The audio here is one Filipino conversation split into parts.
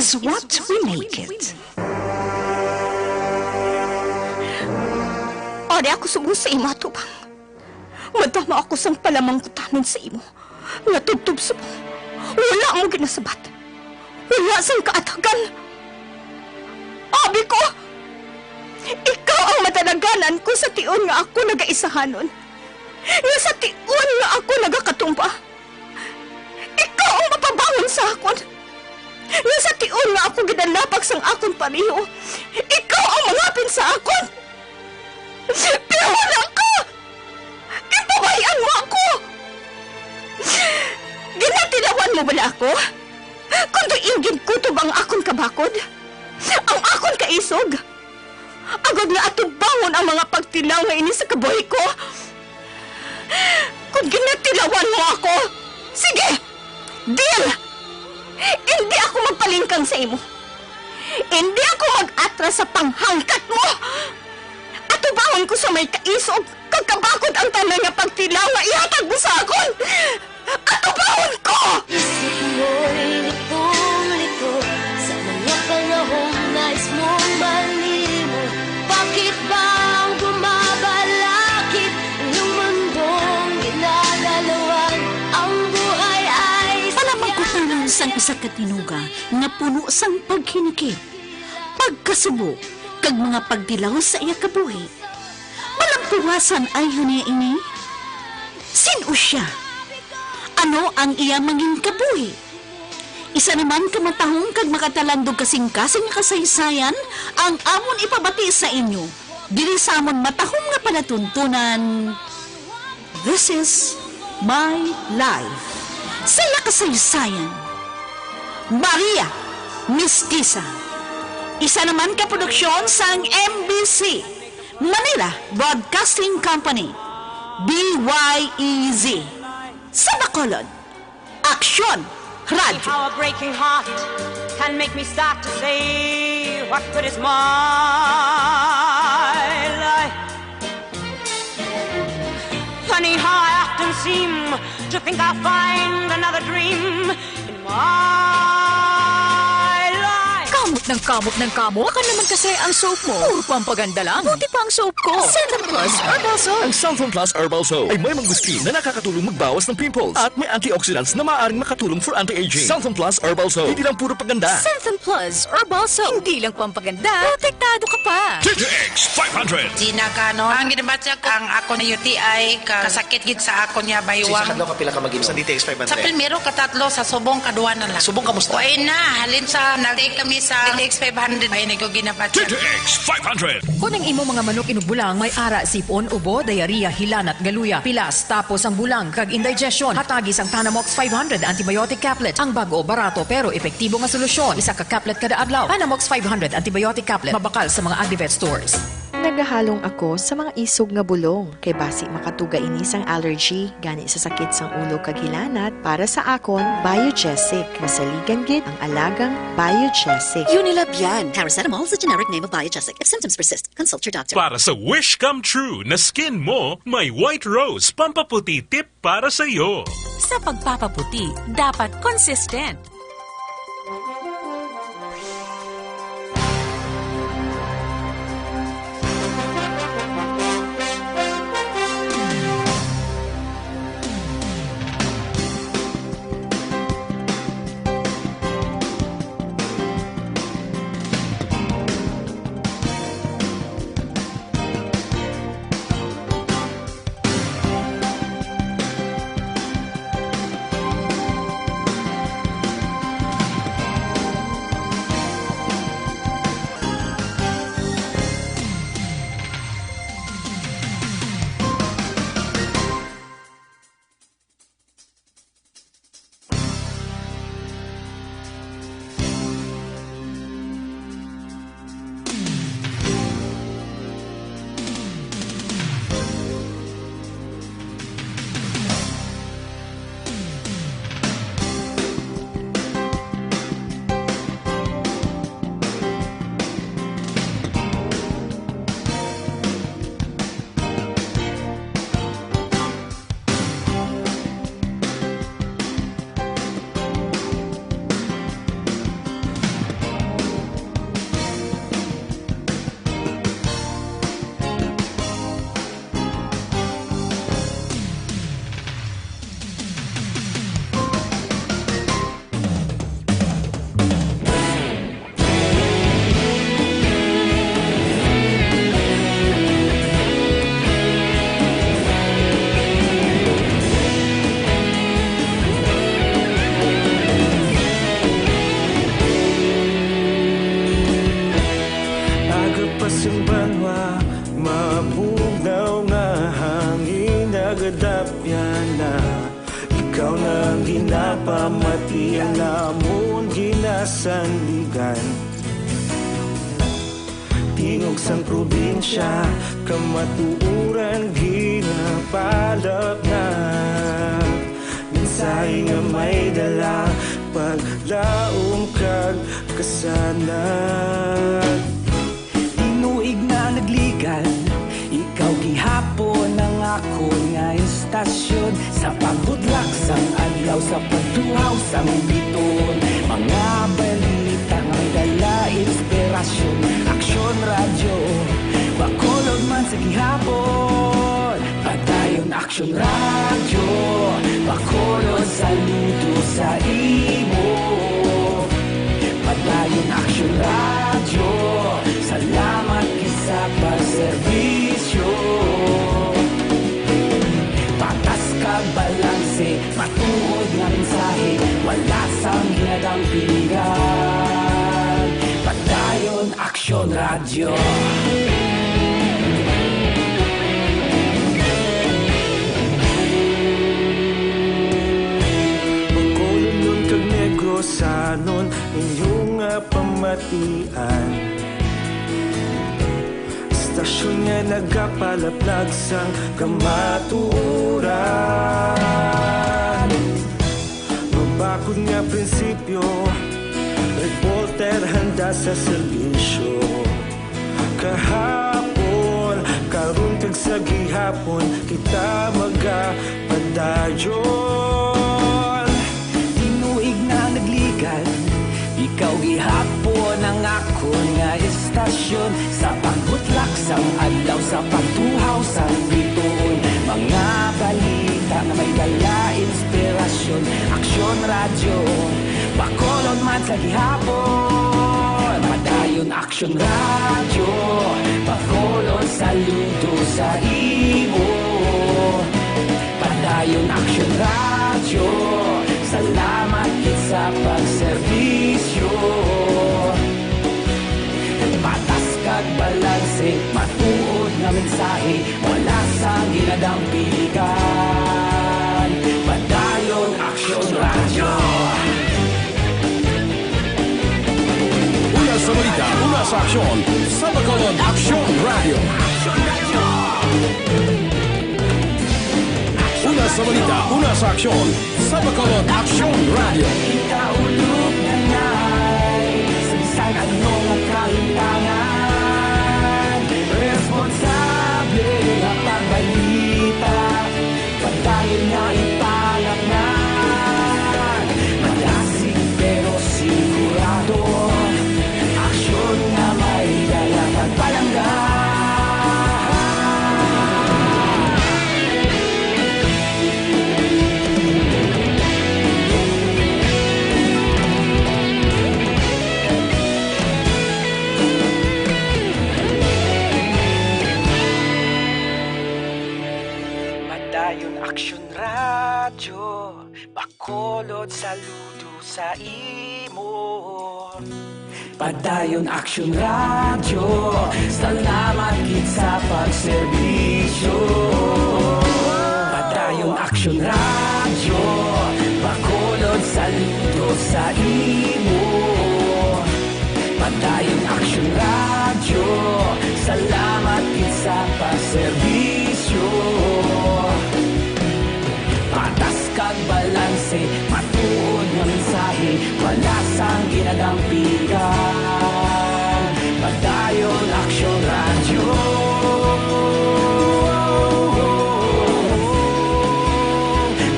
is what we make it. Ari ako sugo sa imo, Tubang. Madama ako sang palamang kutanon sa imo. Natubtub sa mo. Wala mo ginasabat. Wala sang kaatagan. Abi ko! Ikaw ang matalaganan ko sa tion nga ako nagaisahanon. Nga sa tion nga ako nagakatumpa. Ikaw ang mapabangon sa akon. Nga sa tion nga ako ginalapag sang akon pariho. Ikaw ang mangapin sa akon. Pero wala ka! Ipabayan mo ako! Ginatilawan mo bala ako? Kung do'ing kutob ang akon kabakod? Ang akon kaisog? Agad na atubangon ang mga pagtilaw nga ini sa kabuhi ko? Kung ginatilawan mo ako, sige! Deal! Hindi ako magpalingkang sa imo. Hindi ako mag-atras sa panghangkat mo! Atubangon ko sa may kaisog, kagkabakod ang tanan nga pagtilaw nga ihatag mo sa akon! Atubangon ko! Isip mo'y litong-lito sa mga panahong nais mong malimot. Bakit bang bumabalakid ang iyong mundong ginagalawan? Ang buhay ay Palamagkutanan sang isa katinuga nga puno sang paghinikip, pagkasubo, kag mga pagdilaw sa iya kabuhi. Walang puwasan ay hanya ini. Sino siya? Ano ang iya mangin kabuhi? Isa naman kamatahong kag makatalandog kasing-kasing nga kasaysayan ang amon ipabati sa inyo. Dili sa amon matahong nga palatuntunan. This is my life. Sa iya kasaysayan. Maria Mestiza. Isa naman ka produksyon sang MBC, Manila Broadcasting Company, BYEZ. Sa Bacolod, Aksyon Radio. How a breaking heart can make me start to say, what good is my life? Funny how I often seem to think I'll find another dream in my life. Kamot ng kamot. Baka naman kasi ang soap mo. Puro pampaganda lang. Buti pa ang soap ko. Centrum Plus Herbal Soap. Ang Centrum Plus Herbal Soap ay may mangustin na nakakatulong magbawas ng pimples at may antioxidants na maaaring makatulong for anti-aging. Centrum Plus Herbal Soap, hindi lang puro paganda. Centrum Plus Herbal Soap. Hindi lang pampaganda. Protektado ka pa. TTX 500. Gina Ganon. Ang ginabatsak ang ako na UTI kasakit gid sa ako niya baywang. Sa kadlaw kapila ka mag-inom sa DTX 500. Sa primero katatlo sa subong kaduwa na lang. Subong kamusta? Oy na, halin sa nagdi kami sa DTX 500 ay nako ginabatsak. TTX 500. Kung ang imo mga manok inubulang, may ara, sipon, ubo, diarrhea, hilanat, galuya, pilas, tapos ang bulang, kag indigestion, hatagis ang Panamox 500 antibiotic caplet. Ang bago, barato, pero epektibo nga solusyon. Isa ka caplet kada adlaw. Panamox 500 antibiotic caplet. Mabakal sa mga Agrivet stores. Nagahalong ako sa mga isog nga bulong kay basi makatuga ini sang allergy gani sa sakit sang ulo kag hilanat. Para sa akon Biogesic, masaligan gid ang alagang Biogesic. Unilab yan. Paracetamol is the generic name of Biogesic. If symptoms persist, consult your doctor. Para sa wish come true na skin mo, may White Rose pampaputi tip para sa iyo. Sa pagpapaputi, dapat consistent. pamati ang namon ginasandigan. Tingog sang probinsya, kamatuuran ginapalap na. Minsay nga may dala, paglaom kag kasanag. Inuig na nagligan, ikaw gihapon ang ako nga istasyon. Sa pagbudlak sang adlaw, sa pagtuhaw sang biton. Mga balita nga dala inspirasyon. Aksyon radyo, bakolog man sa gihapon. Padayon aksyon radyo, bakolog saludo sa imo. Padayon aksyon radyo, salamat kisa pagserbisyo. Patas kag balanse, matuod nga mensahe, wala sang ginadang piligan. Padayon aksyon radyo. Pagkolon kag negrosanon, inyong nga pamatian. Istasyon nga nagapalaplag sang kamatuuran. Mabakod nga prinsipyo, reporter handa sa serbisyo. Kahapon, karon kag sa gihapon, kita magapadayon. Tinuig na nagligan, ikaw gihapon ang ako nga istasyon. Sa pagbutlak sang adlaw, sa pagtuhaw sang bituon. Mga balita na may dala inspirasyon. Aksyon radyo, bakolon man sa gihapon. Padayon aksyon radyo, bakolon saludo sa imo. Padayon aksyon radyo, salamat kit sa pagserbisyo. Patas kag balanse, matuod nga mensahe, wala sang ginadang piligan. Padayon aksyon radyo. Una sa balita, una sa aksyon, sa Bacolod Aksyon Radio. Una sa balita, una sa aksyon, sa Bacolod Aksyon Radio. Ikaulog na na'y sagsag anong ang kalintangan. Responsable na pagbalita, pagdayon na ipalaknan. Malasig pero sigurado, aksyon na may dalang pagpalanggan. Padayon aksyon radyo, bakolod saludo sa imo. Padayon aksyon radyo, salamat kit sa pagserbisyo. Padayon aksyon radyo, bakolod saludo sa imo. Padayon aksyon radyo, salamat kit sa pagserbisyo. Patas kag balanse, matuod nga mensahe, wala sang ginadampigan. Padayon aksyon radyo.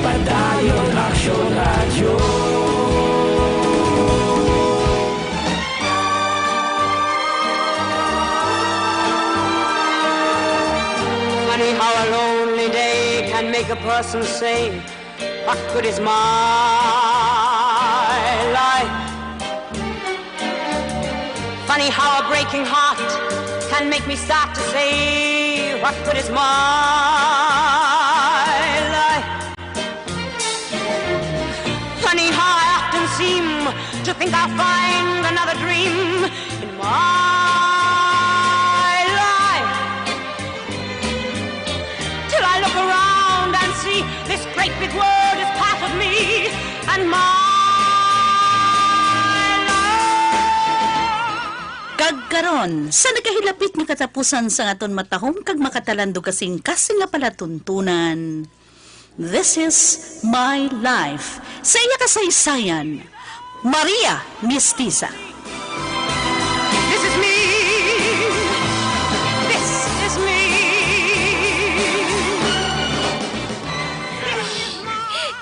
Padayon aksyon radyo. Funny how a lonely day can make a person say, what good is my life? Funny how a breaking heart can make me start to say, what good is my life? Funny how I often seem to think I'll find another dream in my life, till I look around and see this great big world is part of me, and my Kagkaron, sa nagahilapit nga katapusan sa aton matahong kag makatalando kasing nga palatuntunan. This is my life. Sa iya kasaysayan, Maria Mestiza. This is me. This is me.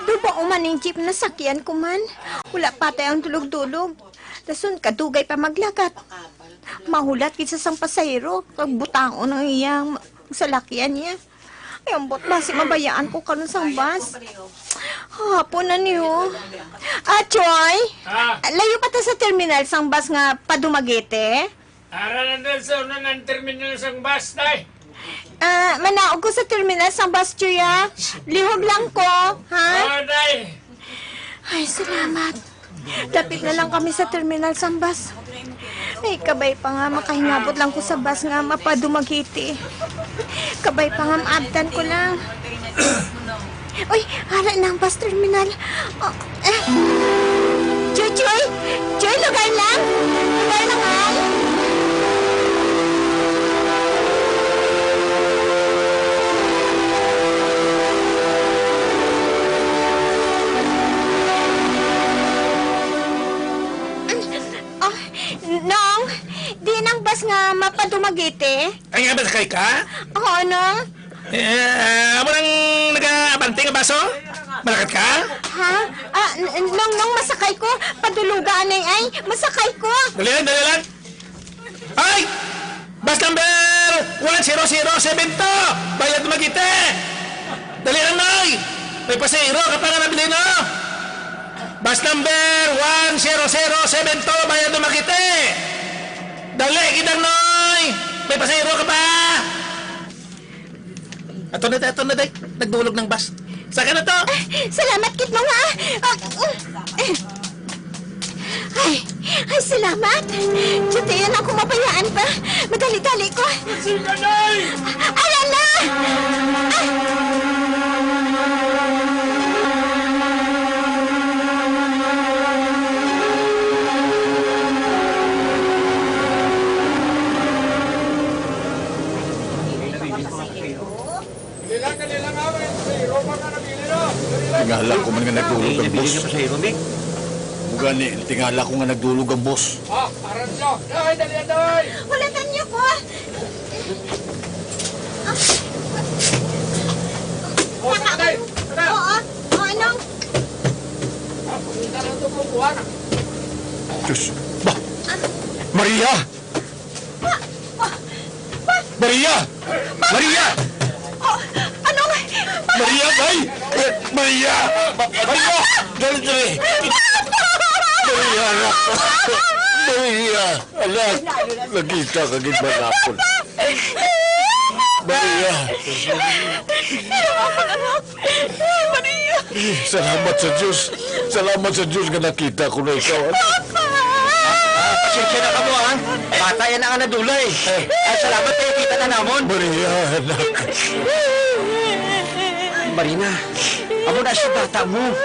Duba uman yung jeep na sakyan ko man. Wala pa tayong tulog-tulog. Dasun kadugay pa maglakat. Mahulat kita sang pasayro. Kag butaon ang iyang salakyan niya. Ay, ambot ba si mabayaan ko karon sang bus. Hapon na niyo. Choy? Layo pa ta sa terminal sang bus nga padumagete? Ara na sa una ng terminal sang bus, tay. Manaog ko sa terminal sang bus, Choy, ha? Lihog lang ko, ha? Oo, tay. Ay, salamat. Lapit na lang kami sa terminal sang bus. Ay, kabay pa nga makahingabot lang ko sa bus nga mapadumagiti. Kabay pa nga maabtan ko lang. Uy, hala na ang bus terminal. Choy, Choy! Choy, lugar lang! Lugar lang, ha? Nong, di nang bus nga mapadumagiti? Ay nga ba sakay ka? Oo, Nong. Amo nang nag-abante nga baso? Malakat ka? Ha? Nong, masakay ko. Padulugaan ay, masakay ko. Dali lang. Ay! Bus number 10072! Bayad Magite! Dali lang, Noy! May pasahero ka pa nga nabili, no? Bus number 10072, Bayad Magite! Dali, kitang, Noy! May pasahero ka pa! Ato na, day. Nagdulog ng bus. Saka na to! Salamat, Kit, mga. Ay, salamat. Tutiyan ako mabayaan pa. Madali-dali ko. Sige, Noy! Alala! Tingala ko man nga nagdulog ang boss. pasahero, Mick. Gani, tingala ko nga nagdulog ang boss. Aranjo! Noy, dali, Noy! Wala tanyo ko. Tay! Oo, Nong. Punta lang ito po, buwan. Diyos, ba? Maria! Maria! Maria! Anong? Maria, bay! Maria! Maria! Dali! Maria, anak! Maria! Anak! Nagkita ka gid manapon. Maria! Maria! Salamat sa Diyos! Salamat sa Diyos nga nakita ko na ikaw. Pasensya na ka mo, ha? Bata yan ang nadulay. Ay, salamat kayo, kita na namon. Maria, anak! Marina, amo na si bata mo.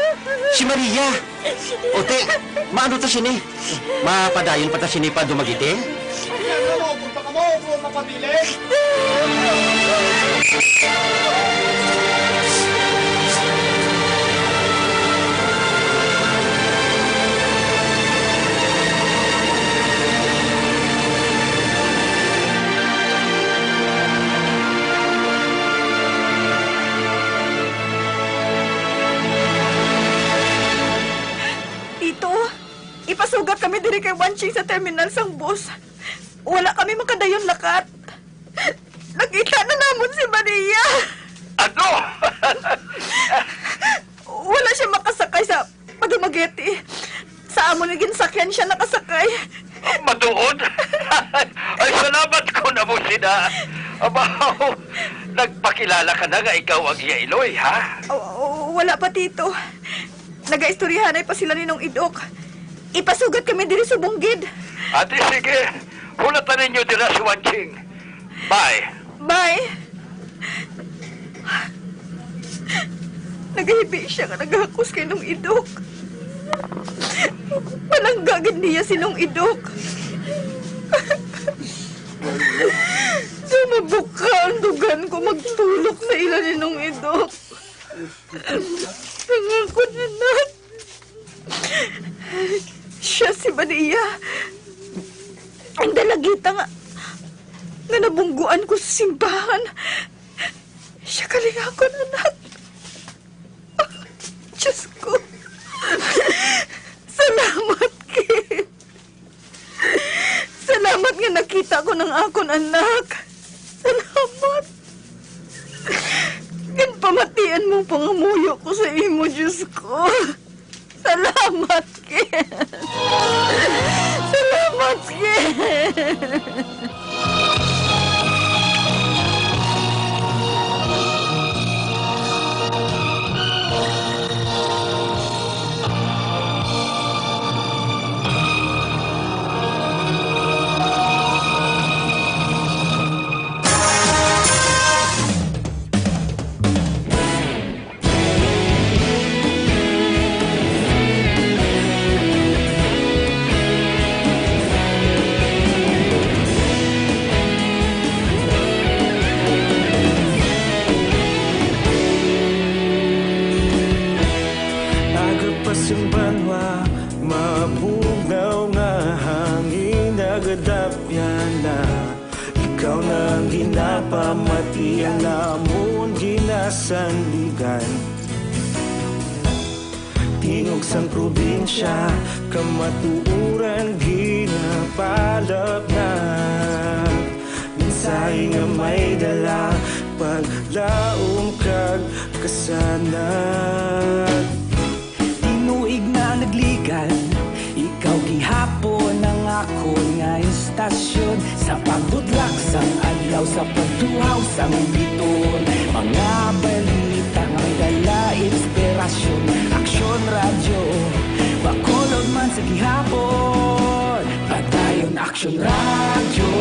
Si Maria. Ote, maano ta sini? Mapadayon pa ta sini pa dumagiti? Punta ka mo, mapabili. Ipasugat kami diri kay Wanching sa terminal sang bus. Wala kami makadayon lakat. Nakita na namon si Maria. Ano? Wala siya makasakay sa Padumageti. Sa amon naging sakyan siya nakasakay. Matuod? Ay, salamat ko na mo sina. Abaw, nagpakilala ka na nga ikaw ang Yailoy, ha? Wala pa, Tito. Nagaistoryahanay pa sila ninong Idok. Ipasugat kami diri sa bunggid. Ate, sige. Hulatan ninyo dira si Wanching. Bye. Bye. Nagahibi siya nga naghakos kay nung Idok. Palanggagin niya sinong idok. Sumabok ka ang dugan ko magtulok na ilan ninong idok. Pangako na na. Siya si Maria. Ang dalagita nga na nabungguan ko sa simbahan. Siya kalingakon, anak. Diyos ko. Salamat, Kit. Salamat nga nakita ko ng akon, anak. Salamat. Ganpamatian mo pangamuyo ko sa imo, Diyos ko. Salamat, Kit. Salamat, Kit. Agapasang banwa, mabugaw nga hangin nagadapyan na. Ikaw na ang ginapamatian namon ginasandigan. Tingog sang probinsya, kamatuuran ginapalap na. Minsay nga may dala, paglaom kag kasanag. Tinuig na nagligan, ikaw gihapon ang ako nga istasyon. Sa pagbutlak sang adlaw, sa pagtuhaw sang biton. Mga balita nga may dala inspirasyon. Aksyon radyo, bakulog man sa gihapon. Padayon aksyon radyo,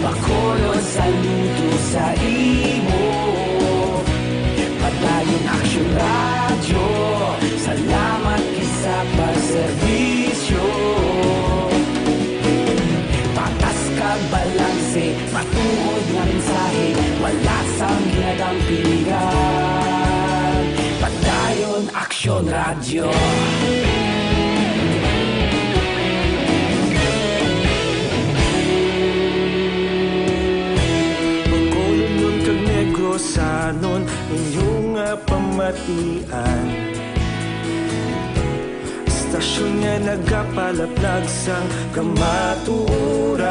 bakulog saludo sa imo. Padayon aksyon radyo, salamat kisa pagserbisyo. Patas kag balanse, matuod nga mensahe, wala sang ginadang piligan. Padayon aksyon radyo. Pagkulunod kag negosanon, inyong nga pamatian. Istasyon nga nagapalaplag sang kamatuuran.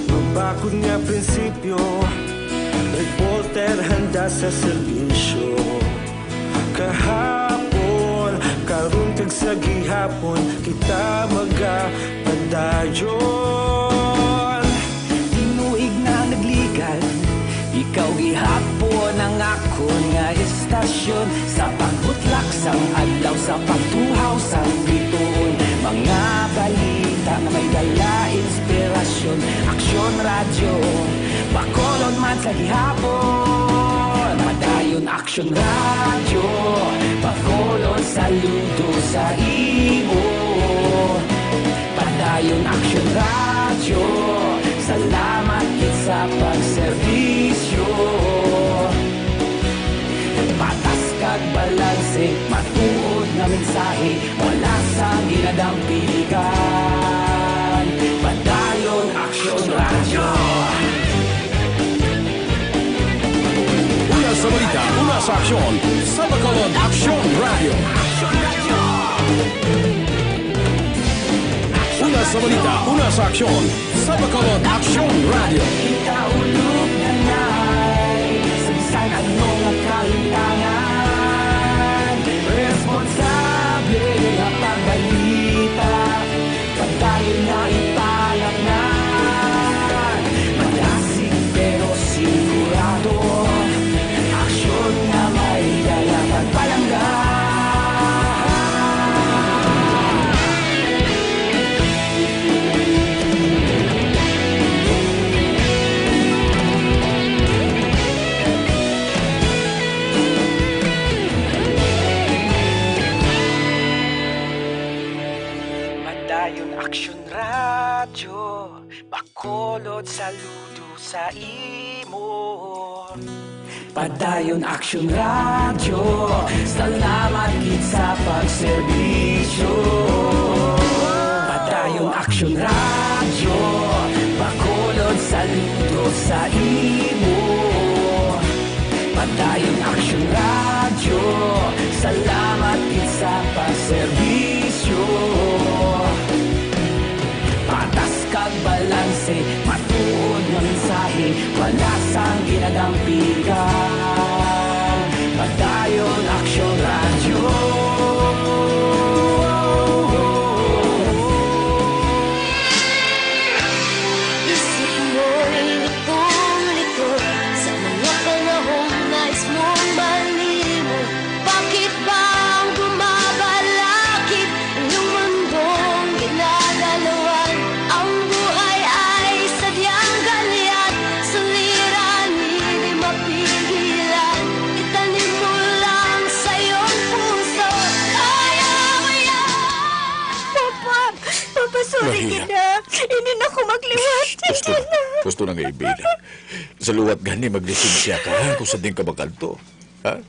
Mabakod nga prinsipyo, reporter handa sa serbisyo. Kahapon, karon kag sa gihapon, kita magapadayon. Tinuig na nagligan, ikaw gihapon ang ako nga istasyon. Sa pagbutlak sang adlaw, sa pagtuhaw sang biton. Mga balita na may dala inspirasyon. Aksyon radyo, bakolod man sa gihapon. Padayon aksyon radyo, bakolod saludo sa imo. Padayon aksyon radyo, salamat kit sa pagserbisyo. Patas kag balanse, matuod nga mensahe, wala sa ginadang piligan. Padayon aksyon radyo. Una sa balita, una sa aksyon, sa Bacolod Aksyon Radio. Una sa balita, una sa aksyon, sa Bacolod Aksyon Radio. Kita ulog na na'y sabisan ano nga kalintangan. Responsable na pagbalita, pagdayon na italak na. Malasig pero sigurado, aksyon na may dala pagpalangga. Bakulod saludo sa imo. Padayon Action Radio, salamat gid sa pagserbisyo. Padayon Action Radio, bakulod saludo sa imo. Padayon Action Radio, salamat gid sa pagserbisyo. Patas kag balanse, matuod nga mensahe, wala sang ginadampikan. Padayon Action Radio. Isip mo'y litong-lito sa mga panahong nais mong malimot. Bakit bang bumabalakid ang iyong mundong ginagalawan? Ang buhay ay sadyang ganyan, suliranin di mapigilan. Itanim mo lang sa iyong puso, kaya mo yan. Papa, sorry Maria. gina. Hindi na ako magliwat. Gusto na nga ibila. Sa luwat gani maglisensya ka ha, kung sa din ka makanto. Ha?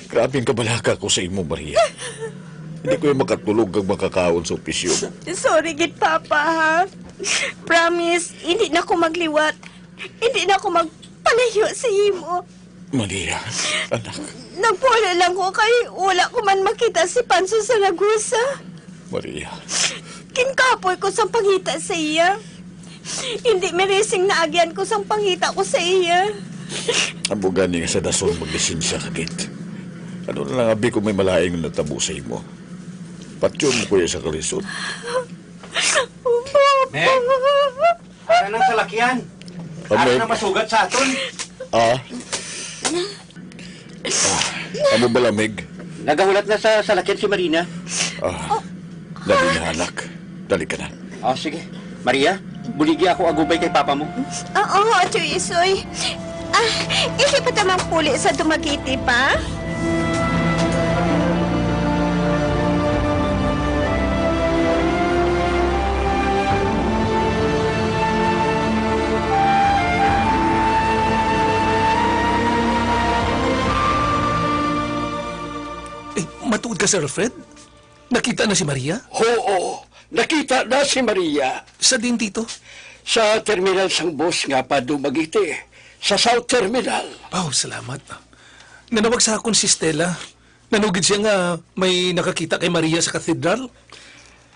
Grabing kabalaka ko sa imo, Maria. Hindi ko yung makatulog kag makakaon sa opisyo mo. Sorry gid, Papa, ha? Promise, hindi na ako magliwat. Hindi na ako magpalayo sa imo. Maria, anak. Nagpula lang ko kay wala ko man makita si Panso sa Lagusa. Maria. Kinkapoy ko sa pangita sa iya. Hindi meresing naagyan ko sa pangita ko sa iya. Amo gani nga sa dason maglisensya ka, Kit. Ano na lang abi kung may malaing natabo sa imo. Patyon mo kuya sa kalisod. Meg? Ano nang salakyan? Ano na masugat sa aton? Amo ba lamig? Nagahulat na sa salakyan si Marina. Dali na, anak. Dali ka na. Sige. Maria, buligi ako agubay kay papa mo. Oo, Ato Isoy. Hindi pa tamang puli sa Dumaguete pa? Matuod ka, Sir Alfred? Nakita na si Maria? Oo, nakita na si Maria. Sa din dito? Sa terminal sang bus nga pa Dumaguete. Sa South Terminal. Oh, salamat. Nanawag sa akon si Stella. Nanugid siya nga may nakakita kay Maria sa katedral.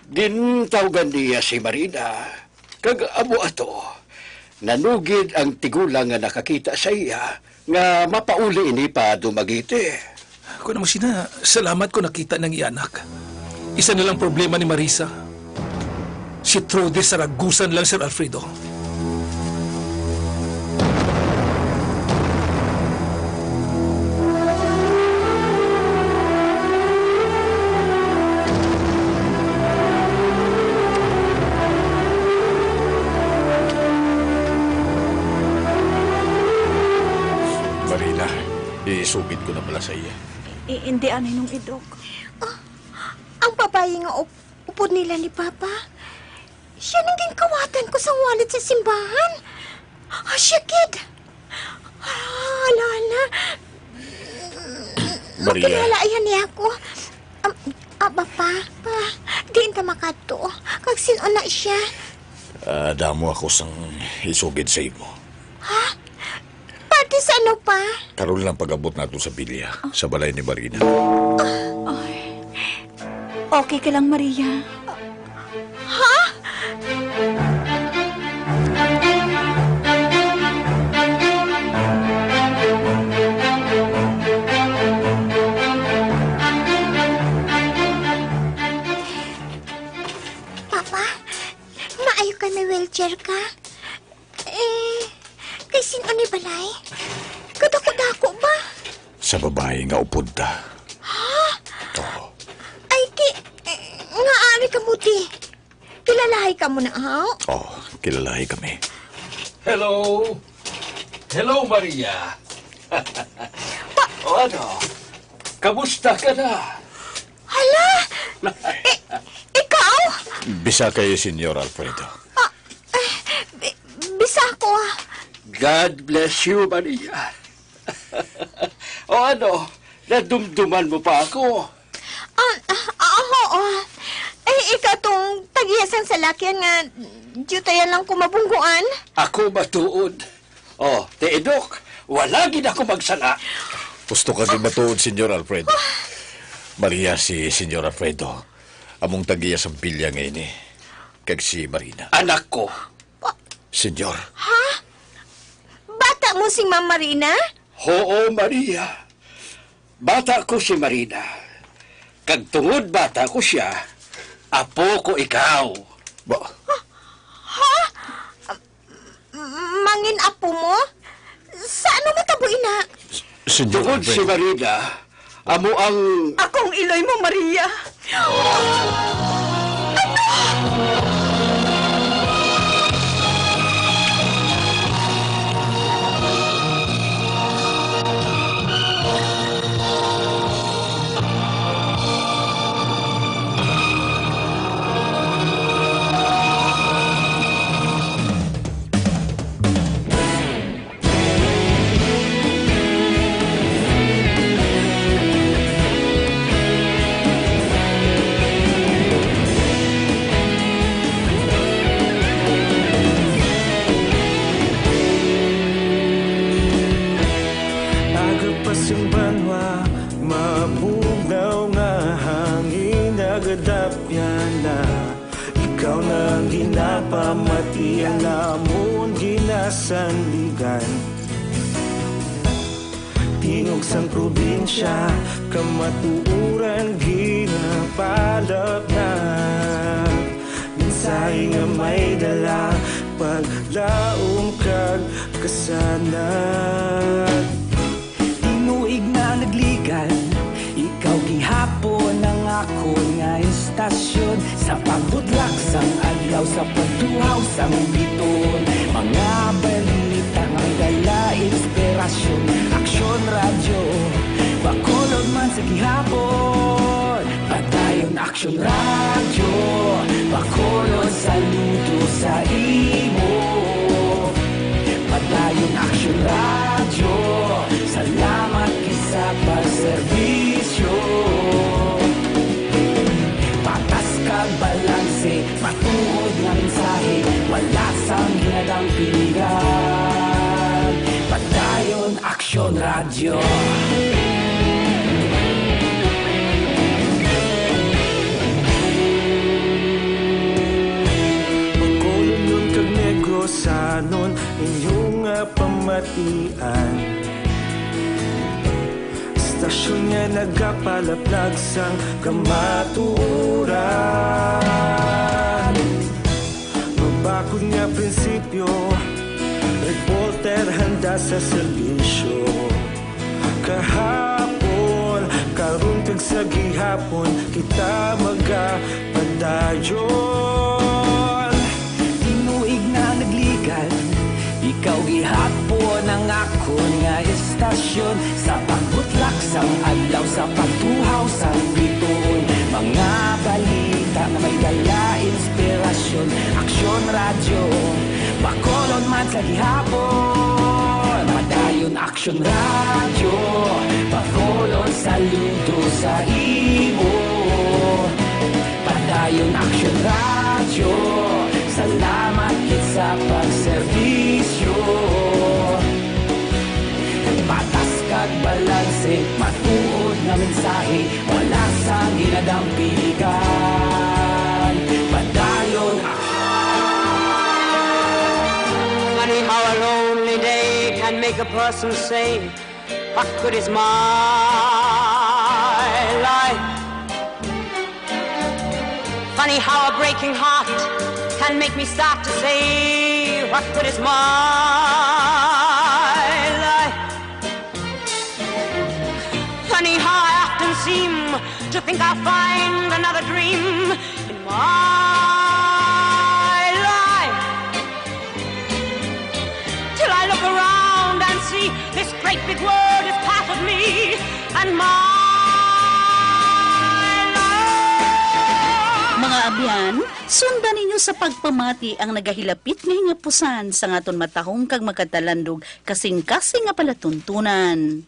Gintawagan niya si Marina. Kag amo ato. Nanugid ang tigulang nga nakakita sa iya nga mapauli ini pa Dumaguete. Ako naman sina, salamat ko nakita ng ianak. Isa na lang problema ni Marisa. Si Trudy sa ragusan lang, Sir Alfredo. Marina, isugid ko na pala sa iya. Hindi anay nung idog. Ang babae nga upod nila ni Papa. Siya nang ginkawatan ko sa wallet sa simbahan. Siya, kid. Ala. Maria. Kilalayan niya ako. Pa. Diin ta makato. Kag sino na siya. Damo ako sang isugid sa imo. Ha? Pati sa ano pa? Karoon lang pag-abot nato sa bilya, sa balay ni Marina. Okay ka lang, Maria. Ha? Papa, maayo ka na wheelchair ka? Kay sino ni balay? Kadako-dako ba? Sa babae nga upod ta. Ha? Ay, nga ari ka buti. Kilalahay ka mo na, ha? Kilalahi kami. Hello? Hello, Maria. Ano? Kamusta ka na? Hala! Ikaw? Bisa kayo, Senyor Alfredo. God bless you, Maria. O ano, nadumduman mo pa ako. Oo. Ikaw tong tagiyasang salakyan nga diyutayan lang kumabungguan. Ako matuod. O, Teedok, wala gid ako magsala. Gusto ka din matuod, Senyor Alfredo. Maria si Senyor Alfredo. Among tagiya sa pilya ngayon eh. Kag si Marina. Anak ko. Senyor. Ha? Bata mo si Ma'am Marina? Oo, Maria. Bata ko si Marina. Kag tungod bata ko siya, apo ko ikaw. Ha? Mangin apo mo? Saan mo tabuin na? Senyor Tungod si Marina, amo ang... Akong iloy mo, Maria. Agapas yung banwa, mabugaw nga hangin agadapyan na. Ikaw na ang ginapamatian namon ginasandigan. Tingog sang probinsya, kamatuuran ginapalap na. Minsay nga may dala, paglaom kag kasanag. Tinuig na nagligan, ikaw gihapon ang ako nga istasyon. Sa pagbutlak sang adlaw, sa pagtuhaw sang biton. Mga balita nga dala inspirasyon. Aksyon radyo, bakolod man sa gihapon. Padayon aksyon radyo, bakolod saludo sa imo. Padayon aksyon radyo, salamat kisa pagserbisyo. Patas kag balanse, matuod nga mensahe, wala sang hinadang piligan. Padayon aksyon radyo. Bakolon nun kag Negrosanon, inyong pamatian. Stasyon nga nagapalaplag sang kamaturan. Mabakod nga prinsipyo, reporter handa sa serbisyo. Kahapon, karon kag sa gihapon, kita magapadayon. Tinuig na nagligan, ikaw gihapon ang ako nga istasyon. Sa pagbutlak sang adlaw, sa pagtuhaw sang biton. Mga balita na may dala inspirasyon. Aksyon radyo, bakolon man sa gihapon. Padayon aksyon radyo, bakolon saludo sa imo. Padayon aksyon radyo, salamat kit sa pagserbisyo. Patas kag balanse, matuod nga mensahe, wala sang hinadang piligan. Padayon Funny how a lonely day can make a person say, what good is my life? Funny how a breaking heart can make me start to say, what good is my life? Funny how I often seem to think I'll find another dream in my life. Till I look around and see this great big world is part of me and my life. Mga amo Biyan, sundan ninyo sa pagpamati ang nagahilapit nga pusan sa ngaton matahong kag magkatalandog kasing-kasing nga palatuntunan.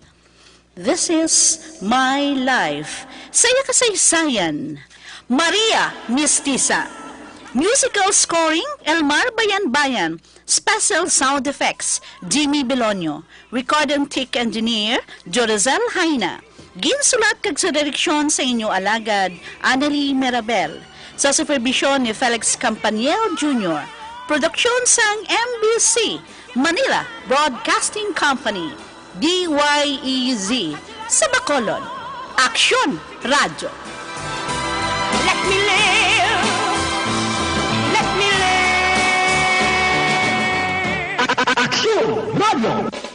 This is my life. Saya kasaysayan. Maria Mestiza. Musical scoring, Elmar Bayan-Bayan. Special sound effects, Jimmy Belonio. Record and tech engineer, Jorizel Haina. Ginsulat kag sa direksyon sa inyo alagad, Annalie Mirabel. Sa supervision ni Felix Campaniel Jr. Produksyon sang MBC, Manila Broadcasting Company, DYEZ, sa Bacolod. Aksyon Radio. Let me live. Let me live. Action! Radio!